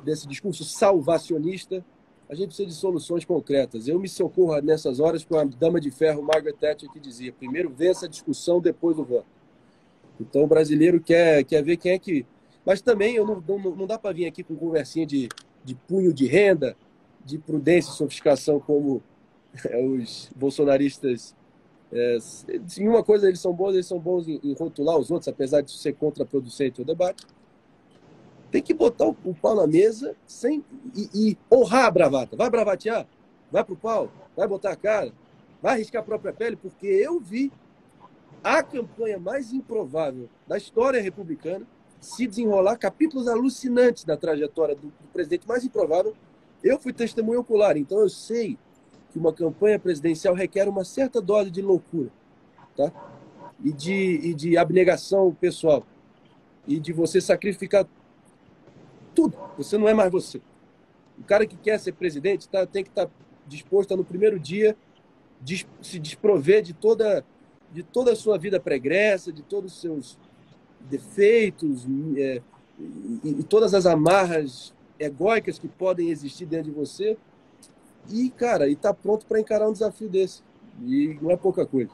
desse discurso salvacionista. A gente precisa de soluções concretas. Eu me socorro nessas horas com a dama de ferro Margaret Thatcher que dizia: primeiro vença a discussão, depois o voto. Então o brasileiro quer ver quem é que. Mas também não dá para vir aqui com conversinha de punho de renda, de prudência e sofisticação, como os bolsonaristas. Em uma coisa eles são bons em rotular os outros, apesar de ser contraproducente o debate. Tem que botar o pau na mesa e honrar a bravata. Vai bravatear? Vai pro pau? Vai botar a cara? Vai arriscar a própria pele? Porque eu vi a campanha mais improvável da história republicana se desenrolar, capítulos alucinantes da trajetória do presidente mais improvável. Eu fui testemunha ocular, então eu sei que uma campanha presidencial requer uma certa dose de loucura, tá? E de abnegação pessoal. E de você sacrificar tudo. Você não é mais você. O cara que quer ser presidente tem que estar disposto a, no primeiro dia, se desprover de toda a sua vida pregressa, de todos os seus defeitos e todas as amarras egóicas que podem existir dentro de você. E, cara, tá pronto para encarar um desafio desse. E não é pouca coisa.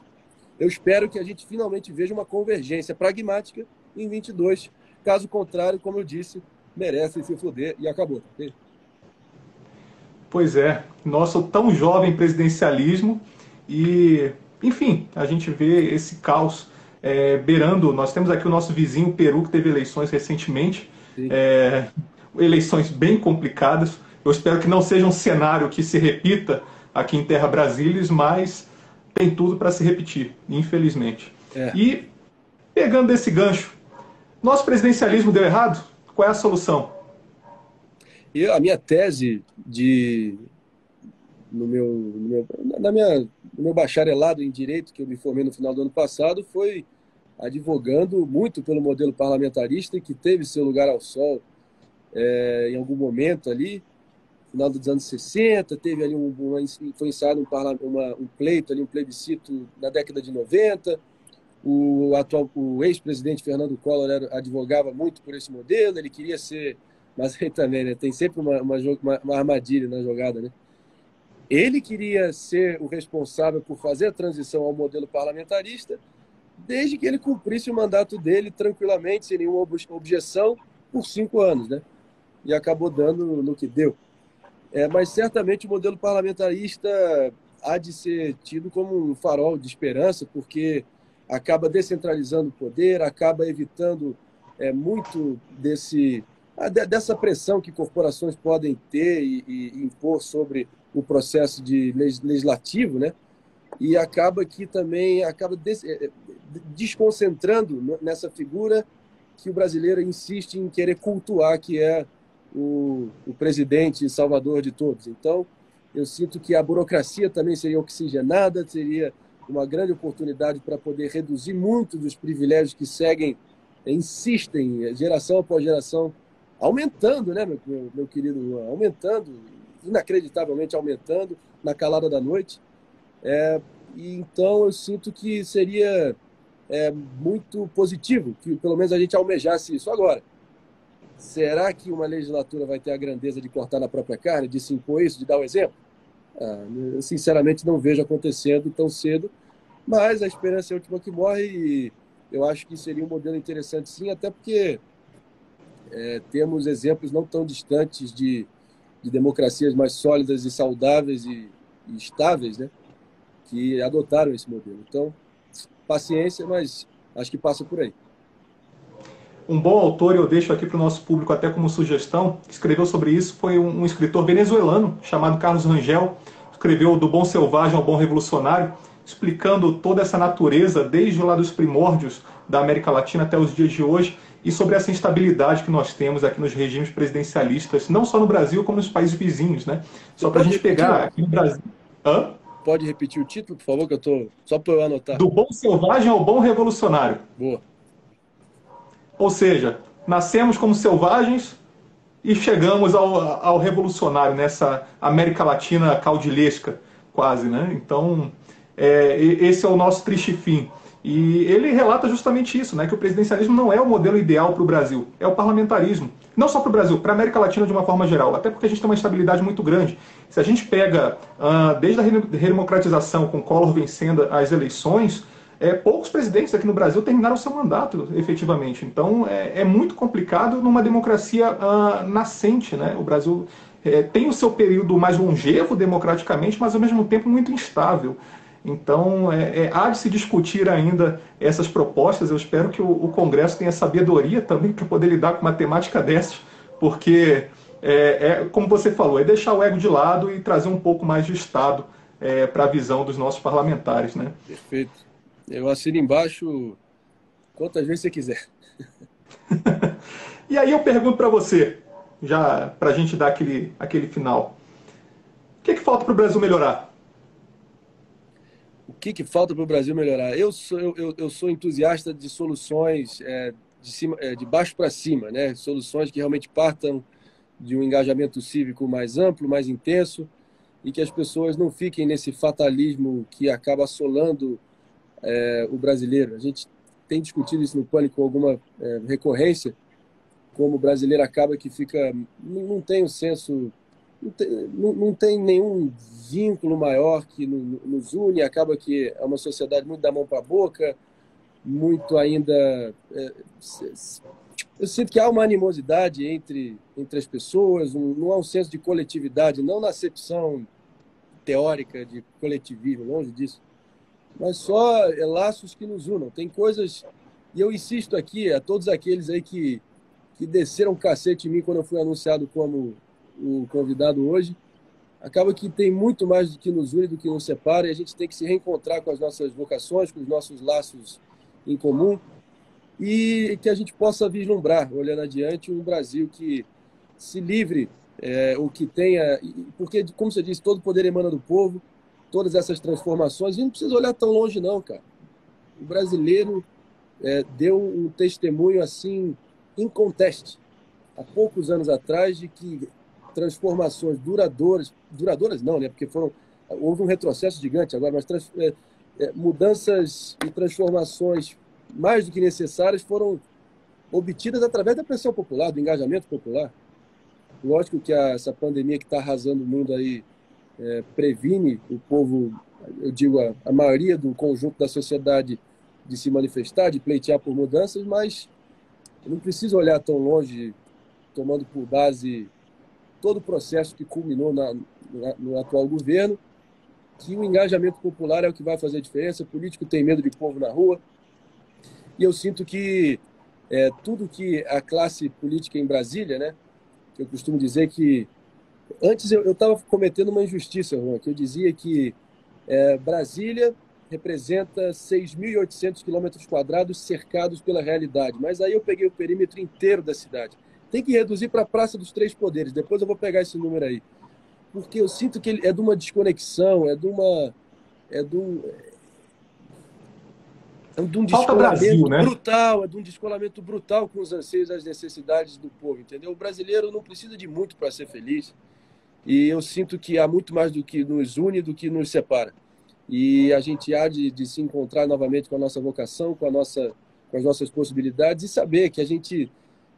Eu espero que a gente finalmente veja uma convergência pragmática em 22. Caso contrário, como eu disse, merecem se foder e acabou. Okay? Pois é, nosso tão jovem presidencialismo e, enfim, a gente vê esse caos beirando. Nós temos aqui o nosso vizinho Peru, que teve eleições recentemente, eleições bem complicadas. Eu espero que não seja um cenário que se repita aqui em Terra Brasília, mas tem tudo para se repetir, infelizmente. E, pegando esse gancho, nosso presidencialismo deu errado? Qual é a solução? A minha tese no meu bacharelado em Direito, que eu me formei no final do ano passado, foi advogando muito pelo modelo parlamentarista, que teve seu lugar ao sol em algum momento ali, final dos anos 60, teve ali foi ensaiado um pleito, ali, um plebiscito na década de 90. O ex-presidente Fernando Collor advogava muito por esse modelo, ele queria ser mas aí também, né? Tem sempre uma armadilha na jogada, né? Ele queria ser o responsável por fazer a transição ao modelo parlamentarista, desde que ele cumprisse o mandato dele tranquilamente, sem nenhuma objeção, por 5 anos, né? E acabou dando no que deu. Mas certamente o modelo parlamentarista há de ser tido como um farol de esperança, porque acaba descentralizando o poder, acaba evitando muito dessa pressão que corporações podem ter e impor sobre o processo de legislativo, né? E acaba que também desconcentrando nessa figura que o brasileiro insiste em querer cultuar, que é o presidente salvador de todos. Então, eu sinto que a burocracia também seria oxigenada, seria uma grande oportunidade para poder reduzir muito dos privilégios que insistem, geração após geração, aumentando, né, meu querido Luan? Aumentando, inacreditavelmente aumentando, na calada da noite. E então eu sinto que seria muito positivo que pelo menos a gente almejasse isso agora. Será que uma legislatura vai ter a grandeza de cortar na própria carne, de se impor isso, de dar o exemplo? Eu sinceramente não vejo acontecendo tão cedo, mas a esperança é a última que morre e eu acho que seria um modelo interessante sim, até porque temos exemplos não tão distantes de democracias mais sólidas e saudáveis e estáveis, né, que adotaram esse modelo. Então, paciência, mas acho que passa por aí. Um bom autor, eu deixo aqui para o nosso público até como sugestão, que escreveu sobre isso, foi um escritor venezuelano chamado Carlos Rangel, escreveu Do Bom Selvagem ao Bom Revolucionário, explicando toda essa natureza, desde lá dos primórdios da América Latina até os dias de hoje, e sobre essa instabilidade que nós temos aqui nos regimes presidencialistas, não só no Brasil, como nos países vizinhos, né? Só para a gente pegar aqui no Brasil... Pode repetir o título, por favor, que eu tô só para eu anotar. Do Bom Selvagem ao Bom Revolucionário. Boa. Ou seja, nascemos como selvagens e chegamos ao revolucionário, nessa América Latina caudilhesca, quase, né? Então, esse é o nosso triste fim. E ele relata justamente isso, né? Que o presidencialismo não é o modelo ideal para o Brasil, é o parlamentarismo. Não só para o Brasil, para a América Latina de uma forma geral, até porque a gente tem uma estabilidade muito grande. Se a gente pega, desde a redemocratização, com Collor vencendo as eleições, poucos presidentes aqui no Brasil terminaram seu mandato, efetivamente. Então, é muito complicado numa democracia nascente, né? O Brasil tem o seu período mais longevo democraticamente, mas ao mesmo tempo muito instável. Então, há de se discutir ainda essas propostas. Eu espero que o Congresso tenha sabedoria também para poder lidar com uma temática dessas, porque, como você falou, é deixar o ego de lado e trazer um pouco mais de Estado para a visão dos nossos parlamentares, né? Perfeito. Eu assino embaixo quantas vezes você quiser. E aí eu pergunto para você, já para a gente dar aquele final. O que falta para o Brasil melhorar? O que falta para o Brasil melhorar? Eu sou entusiasta de soluções de baixo para cima, né? Soluções que realmente partam de um engajamento cívico mais amplo, mais intenso, e que as pessoas não fiquem nesse fatalismo que acaba assolando o brasileiro. A gente tem discutido isso no Pânico com alguma recorrência, como o brasileiro acaba que fica... Não tem um senso... Não tem nenhum vínculo maior que nos une, acaba que é uma sociedade muito da mão para a boca, muito ainda... Eu sinto que há uma animosidade entre as pessoas, não há um senso de coletividade, não na acepção teórica de coletivismo, longe disso, mas só laços que nos unam. Tem coisas... E eu insisto aqui a todos aqueles aí que desceram um cacete em mim quando eu fui anunciado como o convidado hoje, acaba que tem muito mais do que nos une, do que nos separa, e a gente tem que se reencontrar com as nossas vocações, com os nossos laços em comum, e que a gente possa vislumbrar, olhando adiante, um Brasil que se livre, o que tenha... Porque, como você disse, todo poder emana do povo, todas essas transformações, e não precisa olhar tão longe não, cara. O brasileiro deu um testemunho assim, inconteste, há poucos anos atrás, de que transformações duradouras não, né? Porque houve um retrocesso gigante agora, mas mudanças e transformações mais do que necessárias foram obtidas através da pressão popular, do engajamento popular. Lógico que essa pandemia que está arrasando o mundo aí previne o povo, eu digo, a maioria do conjunto da sociedade de se manifestar, de pleitear por mudanças, mas não precisa olhar tão longe, tomando por base todo o processo que culminou no atual governo, que o engajamento popular é o que vai fazer a diferença. O político tem medo de povo na rua, e eu sinto que tudo que a classe política em Brasília, né, que eu costumo dizer que antes eu estava cometendo uma injustiça, Juan, que eu dizia que Brasília representa 6.800 quilômetros quadrados cercados pela realidade, mas aí eu peguei o perímetro inteiro da cidade. Tem que reduzir para a Praça dos Três Poderes, depois eu vou pegar esse número aí, porque eu sinto que é de uma desconexão, é de um Falta Brasil, descolamento né? brutal, é de um descolamento brutal com os anseios e as necessidades do povo, entendeu? O brasileiro não precisa de muito para ser feliz, e eu sinto que há muito mais do que nos une do que nos separa. E a gente há de se encontrar novamente com a nossa vocação, com as nossas possibilidades, e saber que a gente,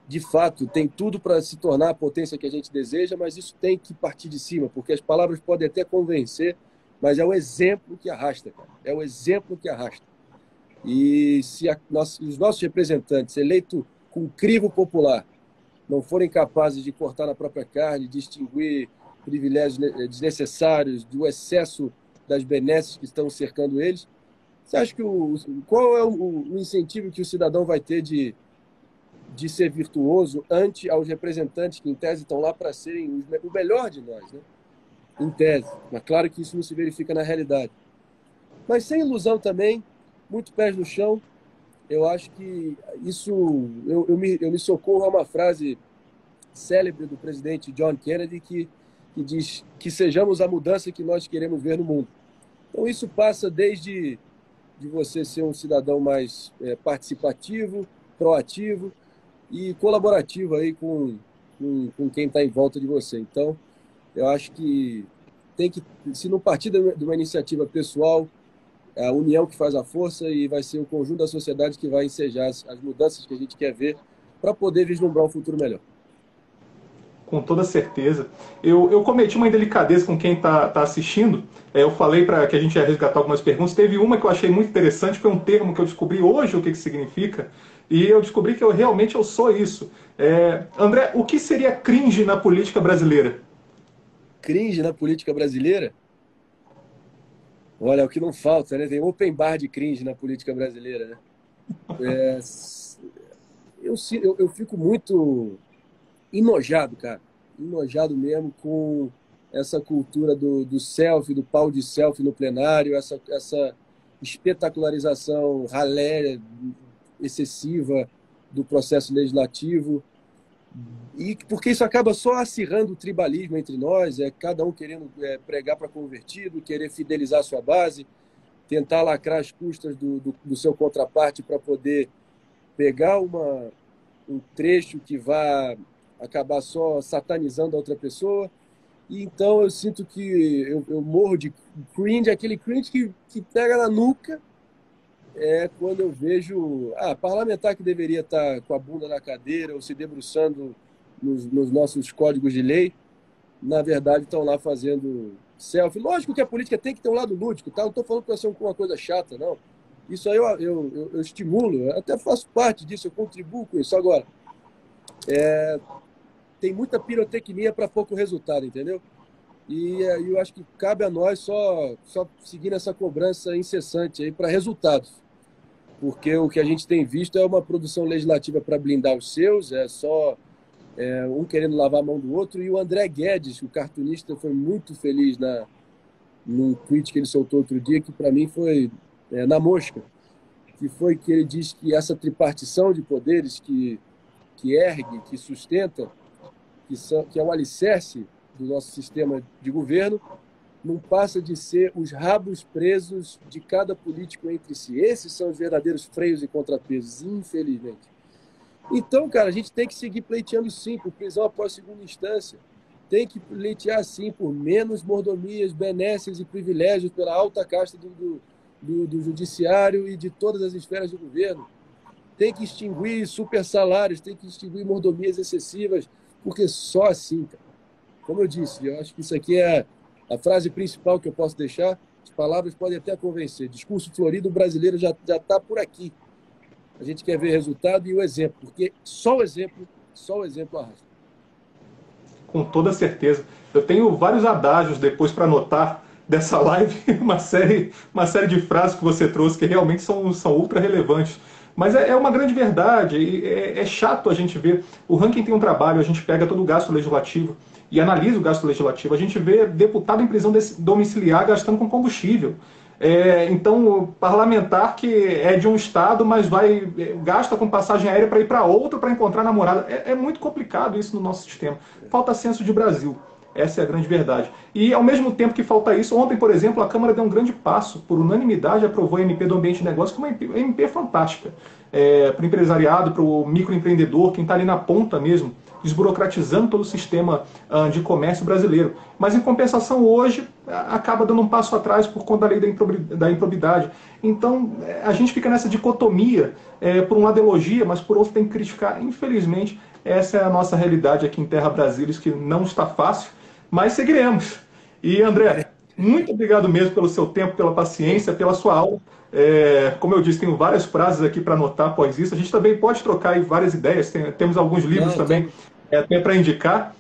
de fato, tem tudo para se tornar a potência que a gente deseja, mas isso tem que partir de cima, porque as palavras podem até convencer, mas é o exemplo que arrasta, cara. É o exemplo que arrasta. E se os nossos representantes, eleitos com crivo popular, não forem capazes de cortar na própria carne, distinguir privilégios desnecessários do excesso das benesses que estão cercando eles, você acha que qual é o incentivo que o cidadão vai ter de ser virtuoso ante aos representantes que, em tese, estão lá para serem o melhor de nós, né? Em tese. Mas claro que isso não se verifica na realidade. Mas sem ilusão também, muito pés no chão, eu acho que isso... Eu me socorro a uma frase célebre do presidente John Kennedy que diz que sejamos a mudança que nós queremos ver no mundo. Então isso passa desde de você ser um cidadão mais participativo, proativo e colaborativo aí com quem está em volta de você. Então, eu acho que se não partir de uma iniciativa pessoal, é a união que faz a força e vai ser o conjunto da sociedade que vai ensejar as mudanças que a gente quer ver para poder vislumbrar um futuro melhor. Com toda certeza. Eu cometi uma indelicadeza com quem está assistindo. Eu falei para que a gente ia resgatar algumas perguntas. Teve uma que eu achei muito interessante, foi um termo que eu descobri hoje o que significa, e eu descobri que eu sou isso. André, o que seria cringe na política brasileira? Cringe na política brasileira? Olha, é o que não falta, né? Tem open bar de cringe na política brasileira, né? É, eu fico muito enojado, cara. Enojado mesmo com essa cultura do selfie, do pau de selfie no plenário, essa espetacularização ralé, excessiva do processo legislativo. E porque isso acaba só acirrando o tribalismo entre nós, cada um querendo pregar para convertido, querer fidelizar a sua base, tentar lacrar as custas do seu contraparte para poder pegar um trecho que vá acabar só satanizando a outra pessoa. E então eu sinto que eu morro de cringe, aquele cringe que pega na nuca quando eu vejo parlamentar que deveria estar com a bunda na cadeira ou se debruçando nos nossos códigos de lei, na verdade estão lá fazendo selfie. Lógico que a política tem que ter um lado lúdico, tá? Não estou falando que vai ser uma coisa chata, não. Isso aí eu estimulo, eu até faço parte disso, eu contribuo com isso. Agora, tem muita pirotecnia para pouco resultado, entendeu? E eu acho que cabe a nós só seguir essa cobrança incessante aí para resultados. Porque o que a gente tem visto é uma produção legislativa para blindar os seus, só um querendo lavar a mão do outro. E o André Guedes, o cartunista, foi muito feliz num tweet que ele soltou outro dia, que para mim foi na mosca, que foi que ele diz que essa tripartição de poderes que ergue, que sustenta, que é o alicerce do nosso sistema de governo, não passa de ser os rabos presos de cada político entre si. Esses são os verdadeiros freios e contrapesos, infelizmente. Então, cara, a gente tem que seguir pleiteando sim por prisão após segunda instância. Tem que pleitear sim por menos mordomias, benesses e privilégios pela alta casta do judiciário e de todas as esferas do governo. Tem que extinguir super salários, tem que extinguir mordomias excessivas porque só assim, cara, como eu disse, eu acho que isso aqui é a frase principal que eu posso deixar. As palavras podem até convencer. Discurso florido brasileiro já está por aqui. A gente quer ver resultado e o exemplo, porque só o exemplo arrasta. Com toda certeza. Eu tenho vários adágios depois para anotar dessa live, uma série de frases que você trouxe que realmente são ultra relevantes. Mas é uma grande verdade, é chato a gente ver. O ranking tem um trabalho, a gente pega todo o gasto legislativo e analisa o gasto legislativo. A gente vê deputado em prisão domiciliar gastando com combustível. Então, o parlamentar que é de um estado, mas gasta com passagem aérea para ir para outro para encontrar namorada. É muito complicado isso no nosso sistema. Falta senso de Brasil. Essa é a grande verdade. E, ao mesmo tempo que falta isso, ontem, por exemplo, a Câmara deu um grande passo. Por unanimidade, aprovou a MP do Ambiente de Negócio, que é uma MP fantástica. Para o empresariado, para o microempreendedor, quem está ali na ponta mesmo, desburocratizando todo o sistema de comércio brasileiro. Mas, em compensação, hoje, acaba dando um passo atrás por conta da lei da improbidade. Então, a gente fica nessa dicotomia, por um lado elogia, mas por outro tem que criticar. Infelizmente, essa é a nossa realidade aqui em Terra Brasília, que não está fácil, mas seguiremos. E, André, muito obrigado mesmo pelo seu tempo, pela paciência, pela sua aula. Como eu disse, tenho várias frases aqui para anotar após isso. A gente também pode trocar aí várias ideias, temos alguns livros também até para indicar.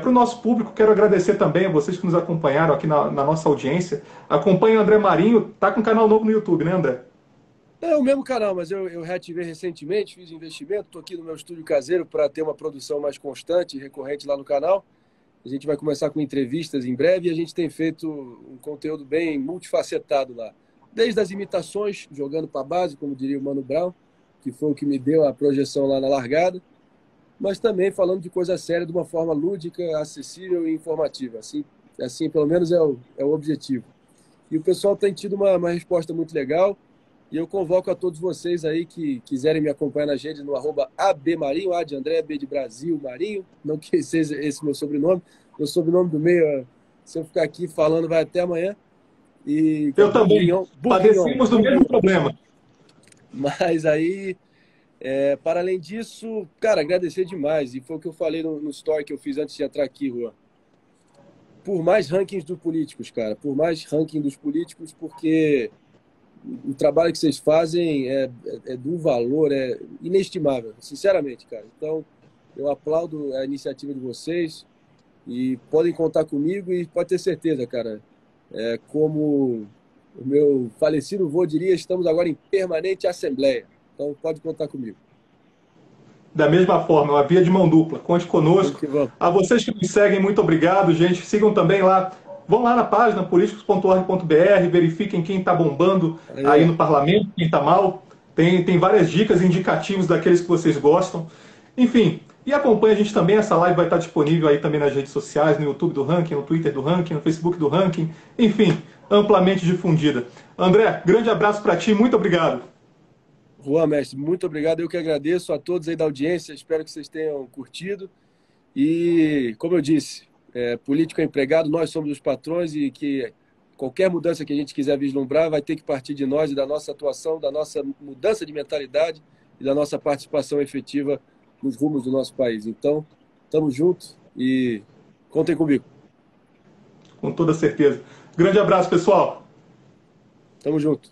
Para o nosso público, quero agradecer também a vocês que nos acompanharam aqui na nossa audiência. Acompanhe o André Marinho, está com um canal novo no YouTube, né, André? É o mesmo canal, mas eu reativei recentemente, fiz investimento, estou aqui no meu estúdio caseiro para ter uma produção mais constante e recorrente lá no canal. A gente vai começar com entrevistas em breve e a gente tem feito um conteúdo bem multifacetado lá. Desde as imitações, jogando para a base, como diria o Mano Brown, que foi o que me deu a projeção lá na largada, mas também falando de coisa séria de uma forma lúdica, acessível e informativa. Assim pelo menos é o objetivo. E o pessoal tem tido uma resposta muito legal. E eu convoco a todos vocês aí que quiserem me acompanhar nas redes no @abmarinho, A de André, B de Brasil, Marinho. Não que seja esse meu sobrenome. Meu sobrenome do meio, se eu ficar aqui falando, vai até amanhã. E eu também. Padecemos do mesmo problema. Mas aí, para além disso, cara, agradecer demais. E foi o que eu falei no story que eu fiz antes de entrar aqui, Juan. Por mais rankings dos políticos, cara. Por mais ranking dos políticos, porque o trabalho que vocês fazem é de um valor inestimável, sinceramente, cara. Então, eu aplaudo a iniciativa de vocês e podem contar comigo e pode ter certeza, cara. Como o meu falecido vô diria, estamos agora em permanente assembleia. Então, pode contar comigo. Da mesma forma, uma via de mão dupla. Conte conosco. A vocês que nos seguem, muito obrigado, gente. Sigam também lá. Vão lá na página políticos.org.br, verifiquem quem está bombando aí no parlamento, quem está mal. Tem várias dicas e indicativos daqueles que vocês gostam. Enfim, e acompanhe a gente também. Essa live vai estar disponível aí também nas redes sociais, no YouTube do Ranking, no Twitter do Ranking, no Facebook do Ranking. Enfim, amplamente difundida. André, grande abraço para ti, muito obrigado. Juan, mestre, muito obrigado. Eu que agradeço a todos aí da audiência. Espero que vocês tenham curtido. E, como eu disse, político é empregado, nós somos os patrões e que qualquer mudança que a gente quiser vislumbrar vai ter que partir de nós e da nossa atuação, da nossa mudança de mentalidade e da nossa participação efetiva nos rumos do nosso país. Então, estamos juntos e contem comigo. Com toda certeza. Grande abraço, pessoal. Tamo junto.